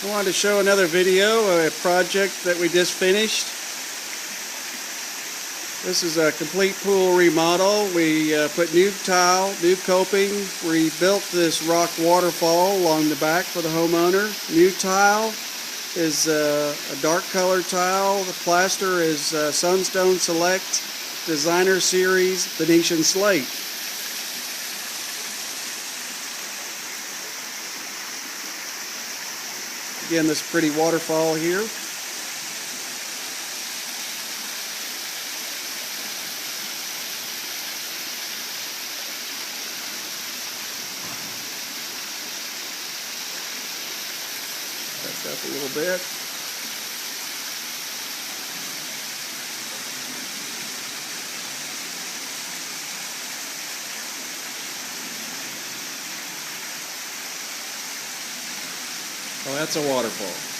I wanted to show another video of a project that we just finished. This is a complete pool remodel. We put new tile, new coping, rebuilt this rock waterfall along the back for the homeowner. New tile is a dark color tile. The plaster is Sunstone Select Designer Series Venetian Slate. Again, this pretty waterfall here. That's up a little bit. Oh, that's a waterfall.